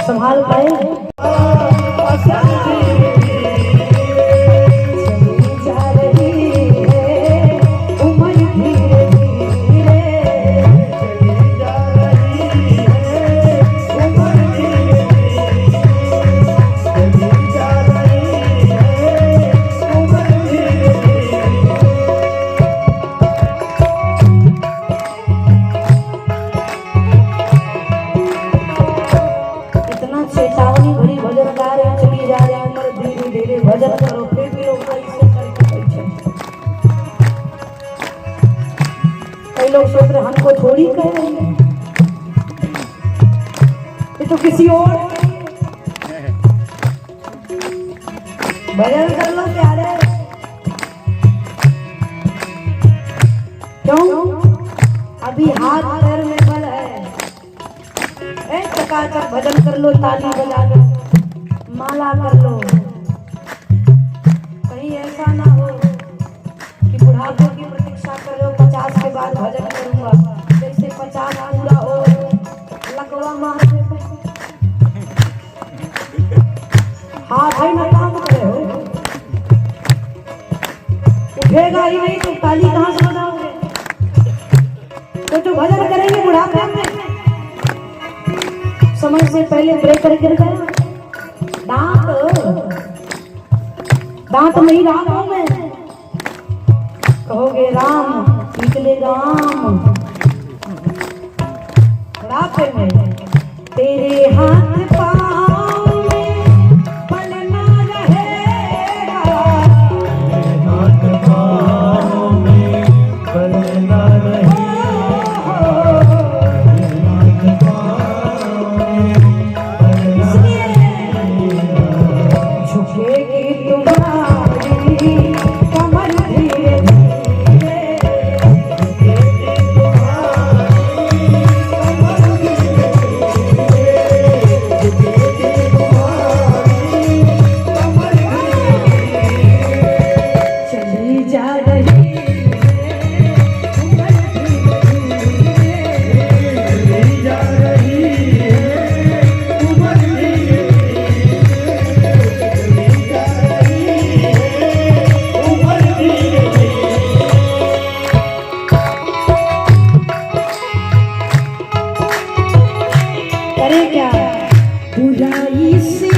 संभाल पाए। चेतावनी भरी भजन गा रहे चली जा रहे उम्र धीरे धीरे भजन करो फिर भी लोग ऐसे करके बैठे। कई लोग सोच रहे हमको थोड़ी कह रहे हैं, ये तो किसी और भजन कर लो प्यारे। क्यों? अभी हाथ पैर में बल है, चकाचक भजन कर लो, ताली बजा लो, माला कर लो। कहीं ऐसा ना हो कि बुढ़ापे की प्रतीक्षा कर लो, 50 के बाद भजन करूंगा, जैसे 50 पूरा हो लकवा मार हाथ है ना काम करे हो, उठेगा ही नहीं तो ताली कहाँ से बजाओगे? तो भजन करेंगे बुढ़ापे में, समय से पहले ब्रेक करके गया। दांत नहीं राम में कहोगे राम निकलेगा आम। बुढ़ापे में तेरे हाथ पाँव में पलना रहेगा, हाथ पाँव में पलना रहेगा। करे क्या बुराई से